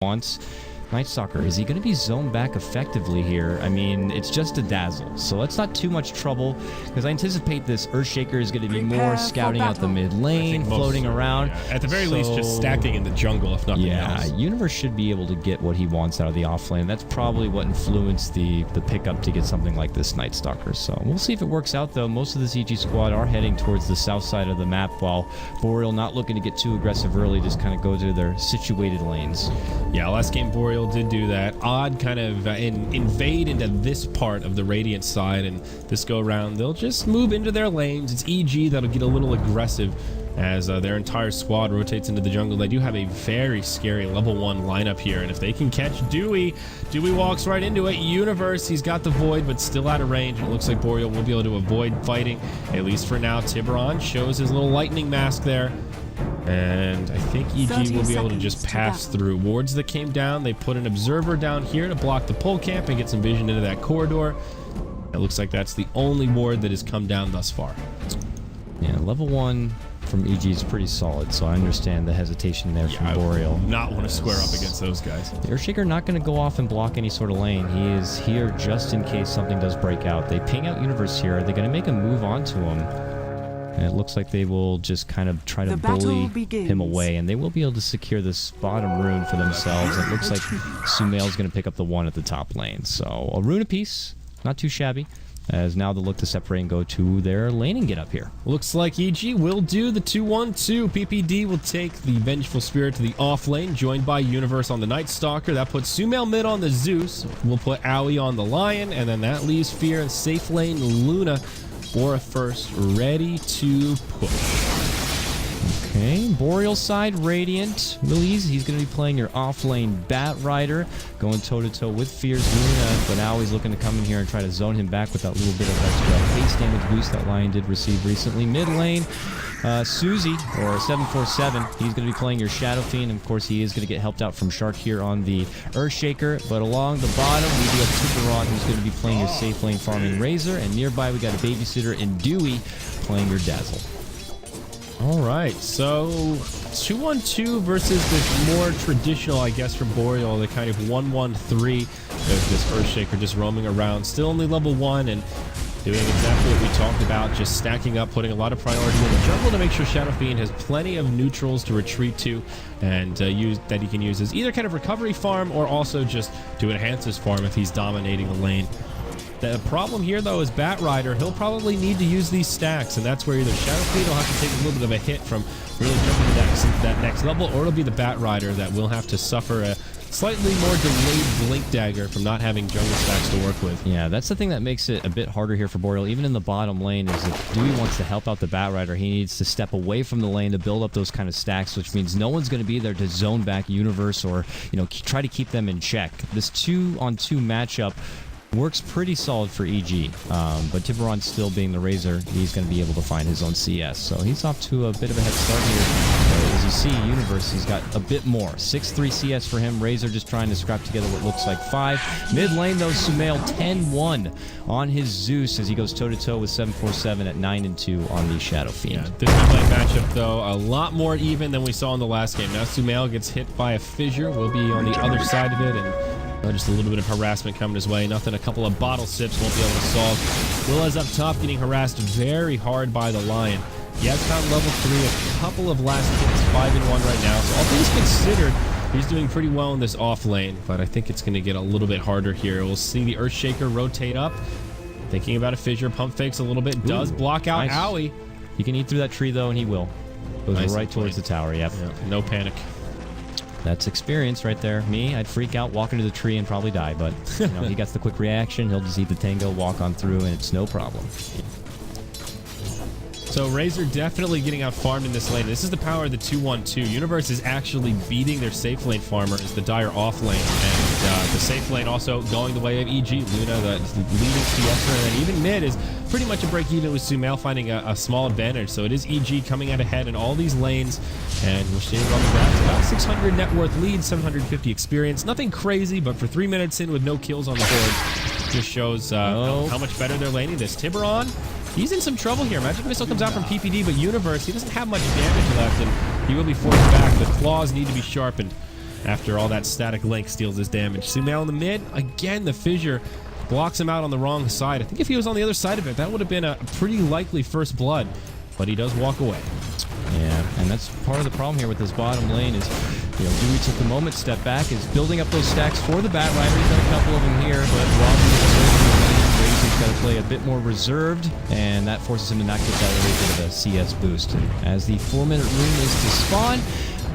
wants. Night Stalker, is he going to be zoned back effectively here? I mean, it's just a dazzle, so it's not too much trouble, because I anticipate this Earthshaker is going to be more scouting out the mid lane, floating around. Yeah, at the very least, just stacking in the jungle, if nothing else. Yeah, Universe should be able to get what he wants out of the off lane. That's probably what influenced the pickup to get something like this Night Stalker. So we'll see if it works out, though. Most of this EG squad are heading towards the south side of the map, while BOREAL not looking to get too aggressive early, just kind of go to their situated lanes. Yeah, last game BOREAL did do that. Odd kind of invade into this part of the Radiant side, and this go around, they'll just move into their lanes. It's EG that'll get a little aggressive as their entire squad rotates into the jungle. They do have a very scary level 1 lineup here, and if they can catch Dewey walks right into it. Universe, he's got the Void, but still out of range. It looks like BOREAL will be able to avoid fighting, at least for now. Tiburon shows his little lightning mask there. And I think EG will be able to just pass through. Wards that came down, they put an observer down here to block the pole camp and get some vision into that corridor. It looks like that's the only ward that has come down thus far. Yeah, level 1 from EG is pretty solid, so I understand the hesitation there from BOREAL. Not want to square up against those guys. The Earthshaker not going to go off and block any sort of lane. He is here just in case something does break out. They ping out Universe here. Are they going to make a move onto him? And it looks like they will just kind of try to bully him away, and they will be able to secure this bottom rune for themselves. It looks like Sumail's going to pick up the one at the top lane. So a rune apiece, not too shabby, as now they'll look to separate and go to their laning get up here. Looks like EG will do the 2-1-2. PPD will take the Vengeful Spirit to the off lane, joined by Universe on the Night Stalker. That puts Sumail mid on the Zeus. We'll put Aoi on the Lion, and then that leaves Fear in safe lane Luna. Or a first, ready to push. Okay, BOREAL side, Radiant. Real easy. He's going to be playing your off-lane Bat Rider, going toe-to-toe with Fear's Luna, but now he's looking to come in here and try to zone him back with that little bit of extra haste damage boost that Lion did receive recently. Mid lane, Suzy, or 747, he's going to be playing your Shadow Fiend. Of course, he is going to get helped out from Shark here on the Earthshaker, but along the bottom, we do have Tiburon, who's going to be playing your safe lane farming Razor, and nearby we got a Babysitter and Dewey playing your Dazzle. All right, so 2-1-2 versus this more traditional, I guess, from BOREAL, the kind of 1-1-3. There's this Earthshaker just roaming around, still only level 1, and doing exactly what we talked about, just stacking up, putting a lot of priority in the jungle to make sure Shadow Fiend has plenty of neutrals to retreat to and use that he can use as either kind of recovery farm or also just to enhance his farm if he's dominating the lane. The problem here, though, is Bat Rider. He'll probably need to use these stacks, and that's where either Shadow Fiend will have to take a little bit of a hit from really jumping to that next level, or it'll be the Bat Rider that will have to suffer a slightly more delayed Blink Dagger from not having jungle stacks to work with. Yeah, that's the thing that makes it a bit harder here for BOREAL. Even in the bottom lane, is if Dewey wants to help out the Bat Rider, he needs to step away from the lane to build up those kind of stacks, which means no one's going to be there to zone back Universe or, you know, try to keep them in check. This 2-on-2 matchup works pretty solid for EG, but Tiburon still being the Razor, he's going to be able to find his own CS. So he's off to a bit of a head start here. As you see, Universe, he's got a bit more. 6-3 CS for him. Razor just trying to scrap together what looks like 5. Mid lane, though, Sumail 10-1 on his Zeus as he goes toe-to-toe with 747 at 9-2 on the Shadow Fiend. Yeah, this mid-lane matchup, though, a lot more even than we saw in the last game. Now Sumail gets hit by a fissure. We'll be on the other side of it, and just a little bit of harassment coming his way. Nothing a couple of bottle sips won't be able to solve. Willa's up top getting harassed very hard by the Lion. He has found level 3, a couple of last hits, 5-1 right now. So all things considered, he's doing pretty well in this off lane, but I think it's going to get a little bit harder here. We'll see the Earthshaker rotate up. Thinking about a fissure, pump fakes a little bit, does block out Aoi. He can eat through that tree, though, and he will. Goes right towards the tower, yep. No panic. That's experience right there. Me, I'd freak out, walk into the tree, and probably die. But you know, he gets the quick reaction. He'll just eat the tango, walk on through, and it's no problem. So Razor definitely getting out farmed in this lane. This is the power of the 2-1-2. Universe is actually beating their safe lane farmer as the Dire off lane. And the safe lane also going the way of EG. Luna, the leading CSer, and even mid is pretty much a break even with Sumail finding a small advantage. So it is EG coming out ahead in all these lanes. And we're standing on the ground. About 600 net worth lead, 750 experience. Nothing crazy, but for 3 minutes in with no kills on the board, just shows how much better they're laning this. Tiburon, he's in some trouble here. Magic Missile comes out from PPD, but Universe, he doesn't have much damage left, and he will be forced back. The claws need to be sharpened. after all that static link steals his damage. Sumail in the mid. Again, the fissure blocks him out on the wrong side. I think if he was on the other side of it, that would have been a pretty likely first blood. But he does walk away. Yeah, and that's part of the problem here with this bottom lane is, Dewey took the moment, step back, is building up those stacks for the Bat Rider. He's got a couple of them here, but while he's got to play a bit more reserved, and that forces him to not get that really bit of a CS boost. And as the 4-minute rune is to spawn,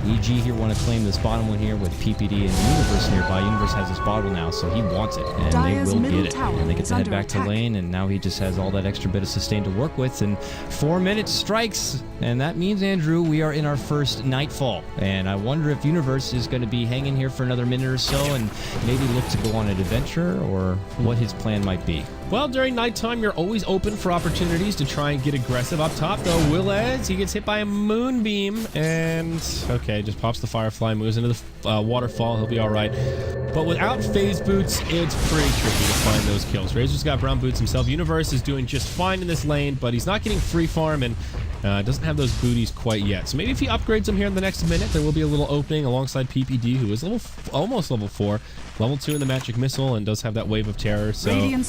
EG here want to claim this bottom one here with PPD and Universe nearby. Universe has this bottle now, so he wants it, and they will get it. And they get to head back to lane, and now he just has all that extra bit of sustain to work with. And 4 minutes strikes, and that means, Andrew, we are in our first Nightfall. And I wonder if Universe is going to be hanging here for another minute or so and maybe look to go on an adventure, or what his plan might be. Well, during nighttime, you're always open for opportunities to try and get aggressive. Up top, though, Willez, he gets hit by a moonbeam, and okay, just pops the Firefly, moves into the waterfall. He'll be all right. But without phase boots, it's pretty tricky to find those kills. Razor's got brown boots himself. Universe is doing just fine in this lane, but he's not getting free farm, and doesn't have those booties quite yet. So maybe if he upgrades them here in the next minute, there will be a little opening alongside PPD, who is almost level 4. Level 2 in the Magic Missile, and does have that Wave of Terror. So maybe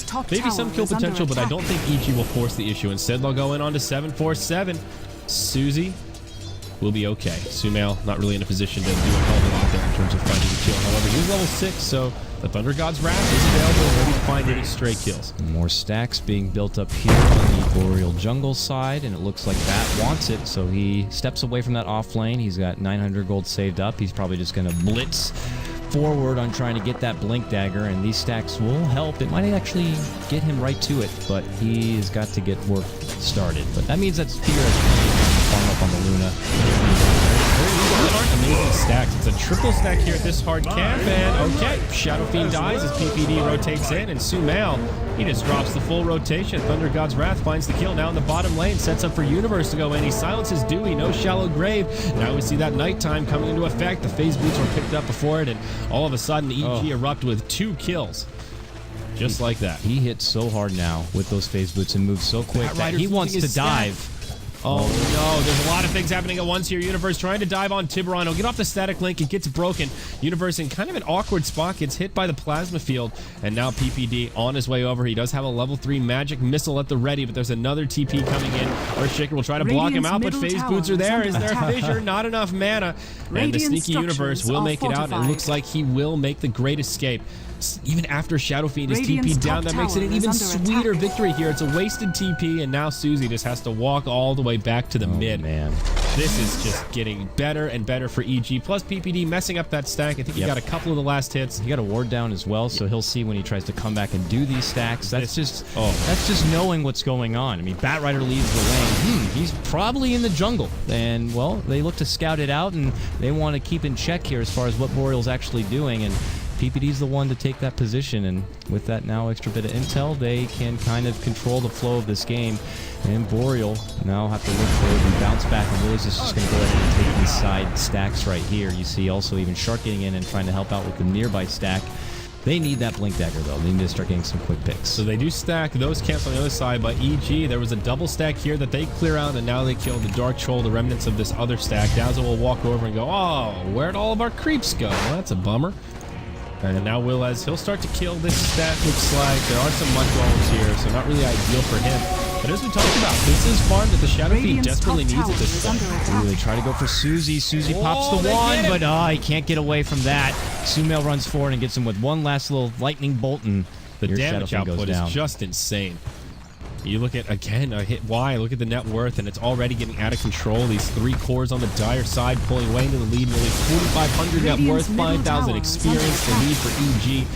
some kill potential, but I don't think EG will force the issue. Instead, they'll go in on to 7-4-7. Susie will be okay. Sumail not really in a position to do a hell of a lot there in terms of finding a kill. However, he's level 6, so the Thunder God's Wrath is available and ready to find any stray kills. More stacks being built up here on the Boreal jungle side, and it looks like Bat wants it, so he steps away from that off lane. He's got 900 gold saved up. He's probably just going to blitz forward on trying to get that Blink Dagger, and these stacks will help. It might actually get him right to it, but he has got to get work started. But that means that Spear has farm up on the Luna. Amazing stacks. It's a triple stack here at this hard camp, and okay, Shadow Fiend dies as PPD rotates in, and Sumail, he just drops the full rotation. Thunder God's Wrath finds the kill now in the bottom lane, sets up for Universe to go in. He silences Dewey, no Shallow Grave. Now we see that nighttime coming into effect. The phase boots were picked up before it, and all of a sudden EG erupt with 2 kills. Just like that. He hits so hard now with those phase boots and moves so quick that he wants to dive. Oh no, there's a lot of things happening at once here. Universe trying to dive on Tiburon. He'll get off the static link. It gets broken. Universe in kind of an awkward spot. Gets hit by the plasma field. And now PPD on his way over. He does have a level 3 magic missile at the ready, but there's another TP coming in. Earthshaker will try to block him out, but phase boots are there. Is there a fissure? Not enough mana. And the sneaky Universe will make it out. It looks like he will make the great escape. Even after Shadow Fiend is TP down, that makes it an even sweeter victory here. It's a wasted TP, and now Susie just has to walk all the way back to the mid. Man. This is just getting better and better for EG. Plus PPD messing up that stack. I think he got a couple of the last hits. He got a ward down as well, so he'll see when he tries to come back and do these stacks. That's just knowing what's going on. I mean, Bat Rider leaves the lane. He's probably in the jungle. And, well, they look to scout it out, and they want to keep in check here as far as what Boreal's actually doing. And PPD's the one to take that position, and with that now extra bit of intel, they can kind of control the flow of this game. And Boreal now have to look forward and bounce back, and Willis is just going to go ahead and take these side stacks right here. You see also even Shark getting in and trying to help out with the nearby stack. They need that Blink Dagger, though. They need to start getting some quick picks. So they do stack those camps on the other side, but EG, there was a double stack here that they clear out, and now they kill the Dark Troll, the remnants of this other stack. Dazzle will walk over and go, oh, where'd all of our creeps go? Well, that's a bummer. And now Willez, he'll start to kill this stack, looks like. There are some mud golems here, so not really ideal for him. But as we talked about, this is farm that the Shadow Fiend desperately needs at this point. Ooh, they try to go for Susie. Susie pops the wand, but he can't get away from that. Sumail runs forward and gets him with one last little lightning bolt, and the damage output is just insane. You look at, again, a hit Y, look at the net worth, and it's already getting out of control. These 3 cores on the dire side pulling way into the lead. Nearly 4,500 net worth, 5,000 experience. The lead for EG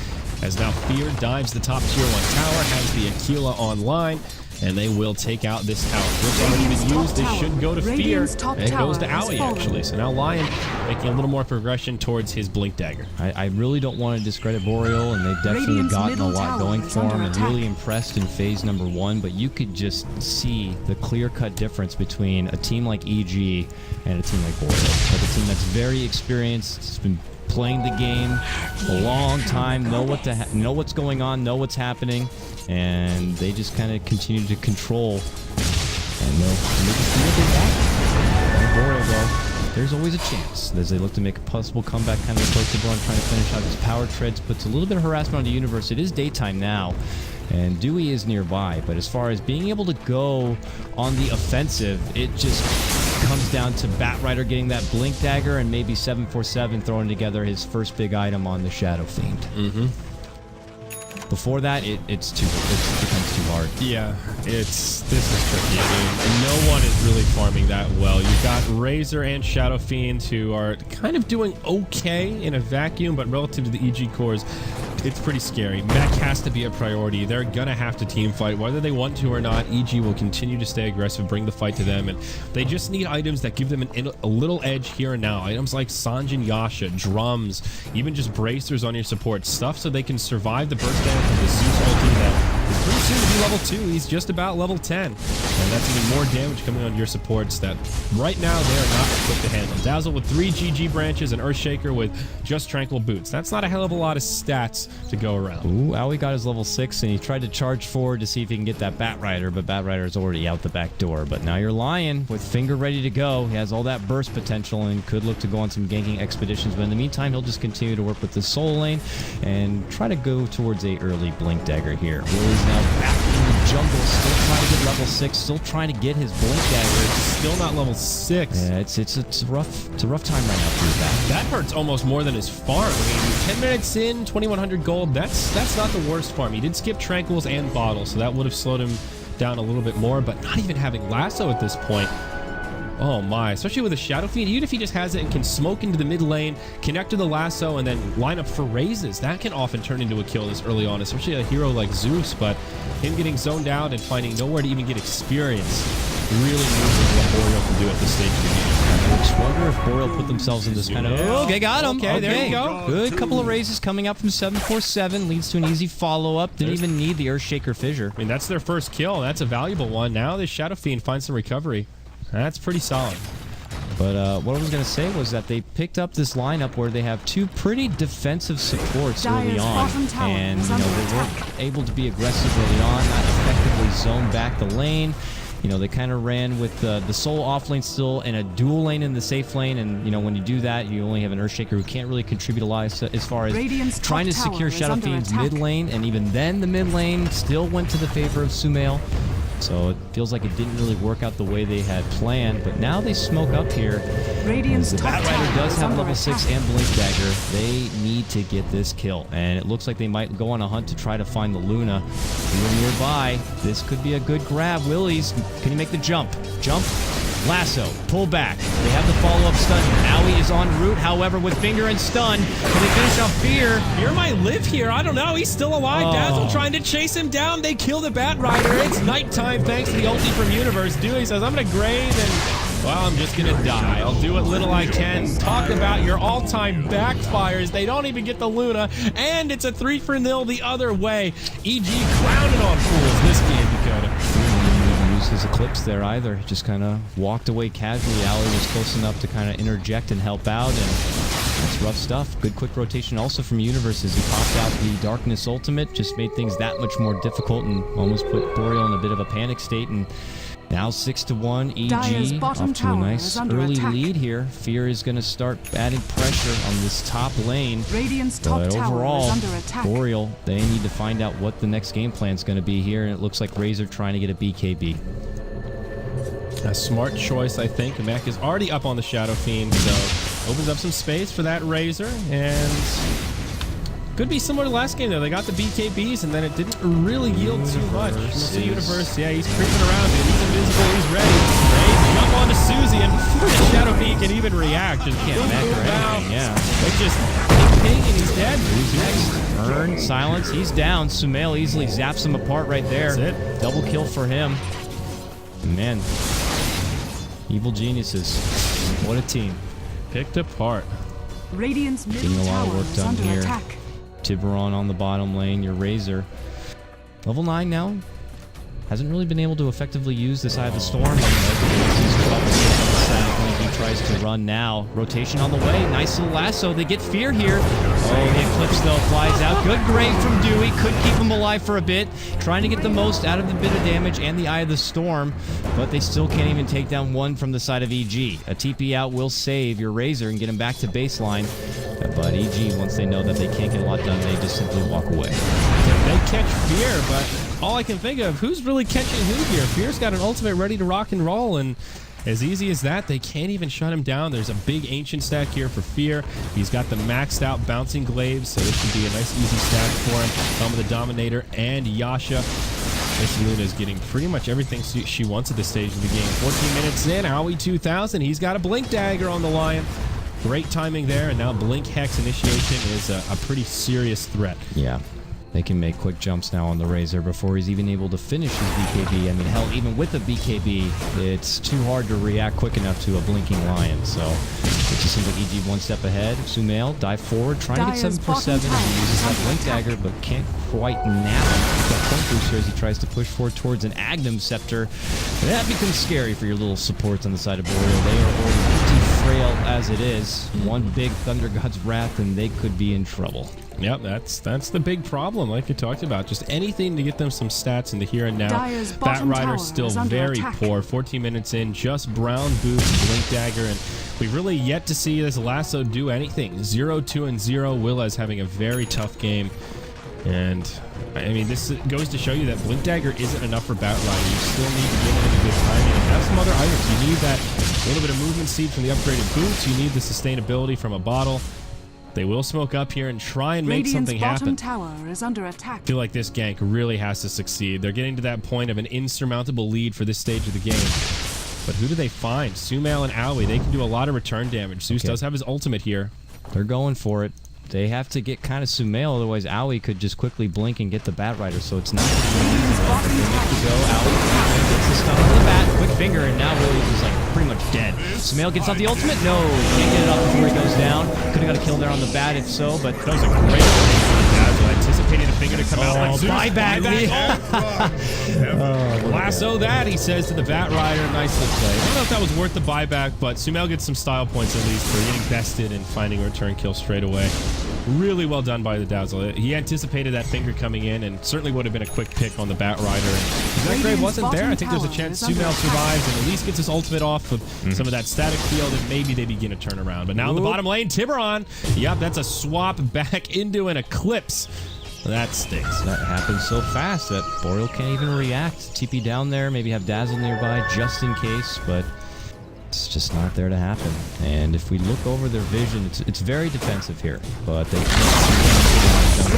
as now Fear dives the top tier 1 tower, has the Aquila online, and they will take out this tower. Which already been used. This should go to Fear, and it goes to Owie, actually. So now Lion making a little more progression towards his Blink Dagger. I really don't want to discredit Boreal, and they've definitely gotten a lot going for him, and really impressed in phase number 1, but you could just see the clear-cut difference between a team like EG and a team like Boreal. Like a team that's very experienced, has been playing the game a long time, know what's going on, know what's happening, and they just kind of continue to control, and they'll just do what they want. Boreal, though, there's always a chance as they look to make a possible comeback kind of approach. Tiburon trying to finish out his power treads, puts a little bit of harassment on the Universe. It is daytime now, and Dewey is nearby, but as far as being able to go on the offensive, it just comes down to Batrider getting that Blink Dagger and maybe 747 throwing together his first big item on the Shadow Fiend. Before that, it becomes too hard. Yeah, this is tricky. I mean, no one is really farming that well. You've got Razor and Shadow Fiend who are kind of doing okay in a vacuum, but relative to the EG cores, it's pretty scary. Mech has to be a priority. They're going to have to team fight. Whether they want to or not, EG will continue to stay aggressive, bring the fight to them, and they just need items that give them a little edge here and now. Items like Sanjin Yasha, drums, even just bracers on your support, stuff so they can survive the burst damage from the Zeus ulti that is pretty soon to be level 2. He's just about level 10. And that's even more damage coming on your supports that right now they are not equipped to handle. Dazzle with 3 GG branches and Earthshaker with just Tranquil Boots. That's not a hell of a lot of stats to go around. Ooh, Owie got his level 6, and he tried to charge forward to see if he can get that Batrider, but Batrider is already out the back door. But now you're Lion with Finger ready to go. He has all that burst potential and could look to go on some ganking expeditions, but in the meantime, he'll just continue to work with the Soul Lane and try to go towards a early Blink Dagger here. Willie's now back in the jungle, still trying to get level 6, still trying to get his Blink Dagger. Still not level 6. Yeah, it's a rough time right now for his back. That hurts almost more than his farm. I mean, 10 minutes in, 2,100 gold. That's not the worst farm. He did skip Tranquils and Bottles, so that would have slowed him down a little bit more, but not even having Lasso at this point. Oh my, especially with a Shadow Fiend, even if he just has it and can smoke into the mid lane, connect to the Lasso, and then line up for raises, that can often turn into a kill this early on, especially a hero like Zeus, but him getting zoned out and finding nowhere to even get experience really moves what Boreal can do at this stage of the game. I just wonder if Boreal put themselves in this kind of... Okay, got him. Okay, there you go. Good couple of raises coming up from 747. Leads to an easy follow-up. Didn't even need the Earthshaker Fissure. I mean, that's their first kill. That's a valuable one. Now this Shadow Fiend finds some recovery. That's pretty solid. But what I was going to say was that they picked up this lineup where they have 2 pretty defensive supports early on. And, they weren't able to be aggressive early on, not effectively zone back the lane. They kind of ran with the Soul off lane still and a dual lane in the safe lane. And, when you do that, you only have an Earthshaker who can't really contribute a lot as far as trying to secure Shadow Fiend's mid lane. And even then, the mid lane still went to the favor of Sumail. So it feels like it didn't really work out the way they had planned, but now they smoke up here. The Batrider does have level 6 and Blink Dagger. They need to get this kill, and it looks like they might go on a hunt to try to find the Luna. We're nearby. This could be a good grab. Willie's, can he make the jump? Jump. Lasso, pull back. They have the follow-up stun here. Owie is en route, however, with Finger and stun. Can they finish off Fear? Fear might live here. I don't know. He's still alive. Dazzle trying to chase him down. They kill the Batrider. It's nighttime thanks to the ulti from Universe. Dewey says, I'm going to grave and, well, I'm just going to die. I'll do what little I can. Talk about your all-time backfires. They don't even get the Luna, and it's a 3-0 the other way. EG crowning on fools this game, Dakota. His Eclipse there either. He just kind of walked away casually. Ali was close enough to kind of interject and help out, and that's rough stuff. Good quick rotation also from Universe as he popped out the Darkness Ultimate, just made things that much more difficult and almost put Boreal in a bit of a panic state. And now 6-1 EG off to a nice early lead here. Fear is going to start adding pressure on this top lane. But overall, Boreal, they need to find out what the next game plan is going to be here, and it looks like Razor trying to get a BKB. A smart choice, I think. Mech is already up on the Shadow Fiend, so opens up some space for that Razor, and could be similar to last game, though. They got the BKBs, and then it didn't really yield too much. The Universe, yeah, he's creeping around, dude. He's invisible, he's ready. They jump onto Susie, and before the Shadow Fiend can even react, just can't mech or anything, yeah. They just ping, and he's dead. Who's next? Earn, silence, he's down. Sumail easily zaps him apart right there. That's it. Double kill for him. Man, evil geniuses. What a team. Picked apart. Radiant's middle getting a lot of tower work is done under here. attack. Tiburon on the bottom lane, your Razor. Level 9 now. Hasn't really been able to effectively use this Eye of the Storm. He tries to run now. Rotation on the way. Nice little lasso. They get Fear here. Oh, the Eclipse, though, flies out. Good grave from Dewey. Could keep him alive for a bit. Trying to get the most out of the bit of damage and the Eye of the Storm, but they still can't even take down one from the side of EG. A TP out will save your Razor and get him back to baseline. But EG, once they know that they can't get a lot done, they just simply walk away. They catch Fear, but all I can think of, who's really catching who here? Fear's got an ultimate ready to rock and roll, and as easy as that, they can't even shut him down. There's a big Ancient stack here for Fear. He's got the maxed out Bouncing Glaives, so this should be a nice easy stack for him. Helm of the Dominator and Yasha. Miss Luna is getting pretty much everything she wants at this stage of the game. 14 minutes in, Howie 2000. He's got a Blink Dagger on the Lion. Great timing there, and now Blink Hex initiation is a pretty serious threat. Yeah. They can make quick jumps now on the Razor before he's even able to finish his BKB. I mean, hell, even with the BKB, it's too hard to react quick enough to a blinking Lion. So it just seems like EG one step ahead. Sumail, dive forward, trying to get 7 for 7. He uses that Blink Dagger, but can't quite nab him. He's got point booster as he tries to push forward towards an Agnum Scepter. That becomes scary for your little supports on the side of Boreal. They are already pretty frail as it is. One big Thunder God's Wrath, and they could be in trouble. Yep, that's the big problem, like you talked about. Just anything to get them some stats in the here and now. Bat Rider's still very poor. 14 minutes in, just Brown Boost, Blink Dagger, and we've really yet to see this Lasso do anything. 0, 2, and 0. Willa's having a very tough game. And, I mean, this goes to show you that Blink Dagger isn't enough for Bat Rider. You still need to get in a good timing and have some other items. You need that little bit of movement speed from the upgraded boots. You need the sustainability from a bottle. They will smoke up here and try and make something happen. Tower is under attack. I feel like this gank really has to succeed. They're getting to that point of an insurmountable lead for this stage of the game. But who do they find? Sumail and Aoi, they can do a lot of return damage. Zeus does have his ultimate here. They're going for it. They have to get kind of Sumail, otherwise Aoi could just quickly blink and get the Bat Rider, so it's not easy. But they make to go. Aoi gets the stun on the bat, quick finger, and now Williams is like pretty much dead. Sumail gets off the ultimate. No, can't get it off before he goes down. Could have got a kill there on the bat if so, but that was a great play for the Dazzle. Anticipating the finger to come out. Buyback. Lasso that, he says to the Bat Rider. Nicely played. I don't know if that was worth the buyback, but Sumail gets some style points at least for getting bested and finding a return kill straight away. Really well done by the Dazzle. He anticipated that finger coming in and certainly would have been a quick pick on the Bat Rider. And if that grave wasn't there, I think there's a chance Sumail survives and at least gets his ultimate off of some of that static field, and maybe they begin a turnaround. But now in the bottom lane, Tiburon. Yep, that's a swap back into an Eclipse. That stinks. That happens so fast that Boreal can't even react. TP down there, maybe have Dazzle nearby just in case, but it's just not there to happen. And if we look over their vision, it's very defensive here, but they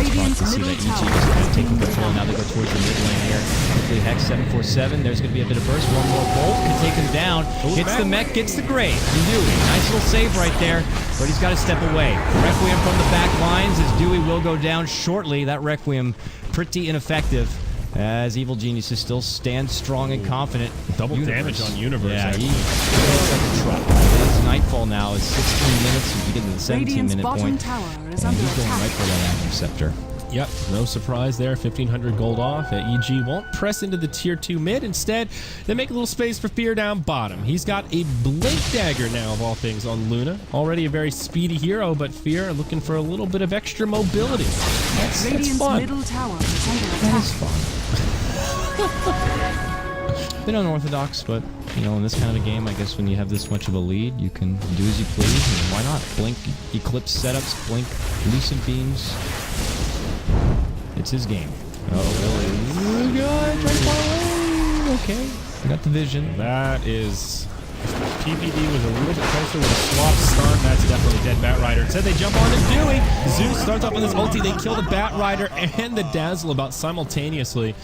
can't see that EG is kind of taking control. Now they go towards the mid lane here. Quickly Hex 747. There's going to be a bit of burst. One more bolt can take him down. Hits the mech, gets the grave. Nice little save right there, but he's got to step away. Requiem from the back lines as Dewey will go down shortly. That Requiem pretty ineffective, as Evil Geniuses still stand strong and confident. Double damage on Universe. Yeah, he looks like a truck. His Nightfall now is 16 minutes. We get to the 17-minute point. Tower is and he's going right for that Agnum Scepter. Yep, no surprise there. 1,500 gold off. EG won't press into the tier 2 mid. Instead, they make a little space for Fear down bottom. He's got a Blink Dagger now, of all things, on Luna. Already a very speedy hero, but Fear looking for a little bit of extra mobility. That's fun. Middle tower is under attack. That is fun. Bit unorthodox, but you know, in this kind of a game, I guess when you have this much of a lead, you can do as you please, and why not? Blink Eclipse setups, blink Lucid Beams. It's his game. Oh, really? God, try to follow. Okay, I got the vision. That is... PPD was a little bit closer with a swap stun. That's definitely dead Bat Rider. Instead, they jump on to Dewey. Zeus starts off with his ulti. They kill the Bat Rider and the Dazzle about simultaneously.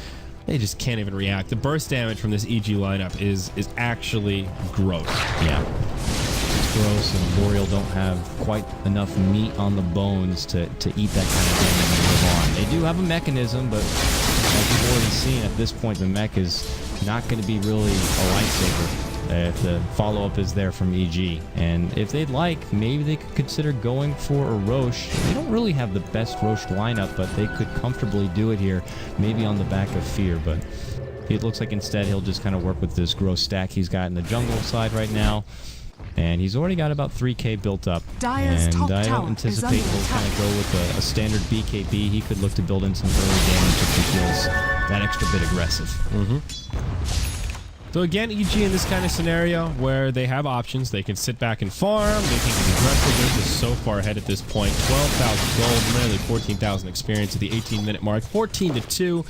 They just can't even react. The burst damage from this EG lineup is actually gross. Yeah. It's gross, and Boreal don't have quite enough meat on the bones to eat that kind of damage and live on. They do have a mechanism, but as we've already seen, at this point, the mech is not going to be really a lifesaver if the follow-up is there from EG. And if they'd like, maybe they could consider going for a Roche. They don't really have the best Roche lineup, but they could comfortably do it here, maybe on the back of Fear. But it looks like instead he'll just kind of work with this gross stack he's got in the jungle side right now. And he's already got about 3K built up. Dire's And top I tower don't is anticipate under he'll kind of attack. go with a standard BKB. He could look to build in some early damage if he feels that extra bit aggressive. So again, EG in this kind of scenario where they have options, they can sit back and farm, they can get aggressive. They're just so far ahead at this point. 12,000 gold, nearly 14,000 experience at the 18-minute mark, 14-2.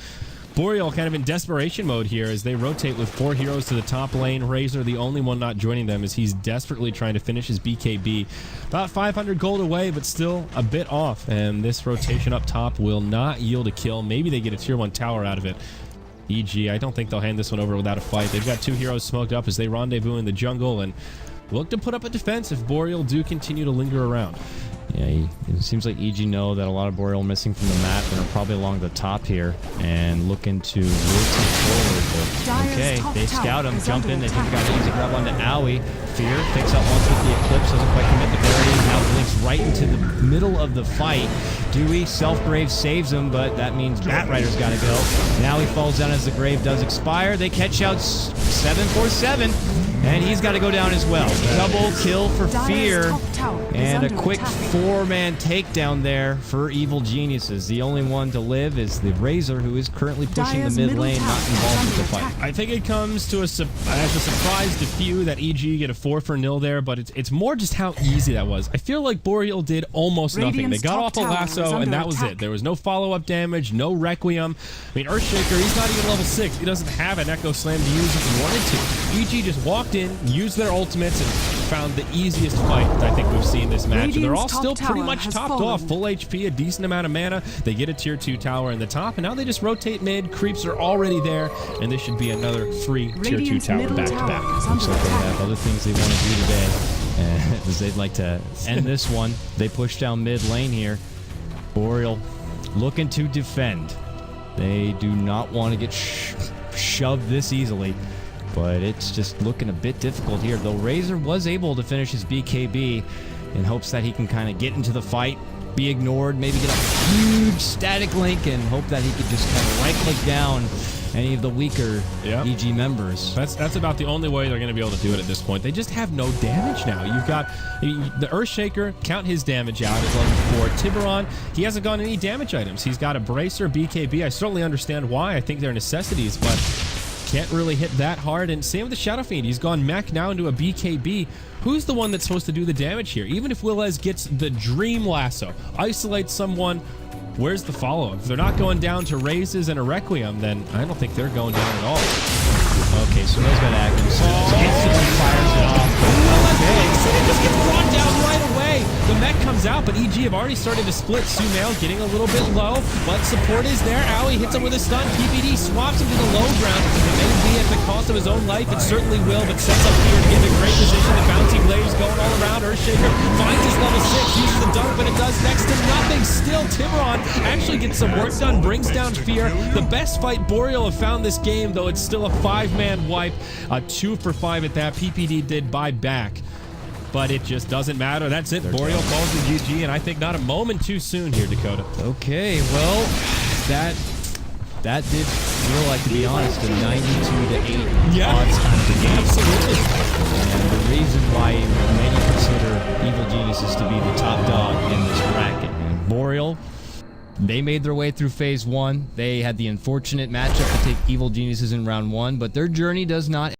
BOREAL kind of in desperation mode here as they rotate with 4 heroes to the top lane. Razor, the only one not joining them, as he's desperately trying to finish his BKB. About 500 gold away, but still a bit off. And this rotation up top will not yield a kill. Maybe they get a tier 1 tower out of it. EG, I don't think they'll hand this one over without a fight. They've got 2 heroes smoked up as they rendezvous in the jungle and look to put up a defense if BOREAL do continue to linger around. Yeah, it seems like EG know that a lot of BOREAL are missing from the map and are probably along the top here and looking to rotate forward. But okay, they scout him, jump in, they think got an easy grab onto Owie. Fear takes out once with the Eclipse, doesn't quite commit the clarity. Now blinks right into the middle of the fight. Dewey, Self-Grave saves him, but that means Batrider's got to go. Now he falls down as the Grave does expire. They catch out 747, and he's got to go down as well. Double kill for Fear, and a quick 4-man takedown there for Evil Geniuses. The only one to live is the Razor, who is currently pushing the mid lane, not involved with the fight. I think it comes to as a surprise to few that EG get a 4-0 there, but it's more just how easy that was. I feel like BOREAL did almost nothing. They got off a lasso, and that was it. There was no follow-up damage, no Requiem. I mean, Earthshaker, he's not even level 6. He doesn't have an Echo Slam to use if he wanted to. EG just walked in, used their ultimates, and found the easiest fight I think we've seen this match. And they're all still pretty much topped off. Full HP, a decent amount of mana. They get a tier 2 tower in the top, and now they just rotate mid. Creeps are already there, and this should be another free tier 2 tower back-to-back. Looks like they have other things they want to do today. As they'd like to end this one. They push down mid lane here. BOREAL looking to defend. They do not want to get shoved this easily, but it's just looking a bit difficult here. Though Razor was able to finish his BKB in hopes that he can kind of get into the fight, be ignored, maybe get a huge static link, and hope that he could just kind of right-click down any of the weaker EG members. That's about the only way they're going to be able to do it at this point. They just have no damage now. You've got the Earthshaker, count his damage out at level 4. Tiburon, he hasn't gotten any damage items. He's got a Bracer, BKB. I certainly understand why. I think they're necessities, but can't really hit that hard. And same with the Shadow Fiend. He's gone mech now into a BKB. Who's the one that's supposed to do the damage here? Even if Willez gets the Dream Lasso, isolates someone, where's the follow-up? If they're not going down to Raises and a Requiem, then I don't think they're going down at all. Okay, so those got active. Instantly fires it off. It just gets brought down right away. The mech comes out, but EG have already started to split. Sumail getting a little bit low, but support is there. Owie hits him with a stun. PPD swaps him to the low ground. It may be at the cost of his own life. It certainly will, but sets up Fear to get in a great position. The bouncy blades going all around. Earthshaker finds his level 6, uses the dunk, but it does next to nothing. Still, Tiburon actually gets some work done, brings down Fear. The best fight BOREAL have found this game, though it's still a 5-man wipe. A 2 for 5 at that. PPD did buy back, but it just doesn't matter. That's it. BOREAL falls to GG, and I think not a moment too soon here, Dakota. Okay, well, that did feel like, to be honest, a 92-8 odds kind of a game. Absolutely. And the reason why many consider Evil Geniuses to be the top dog in this bracket. And BOREAL, they made their way through phase 1. They had the unfortunate matchup to take Evil Geniuses in round 1, but their journey does not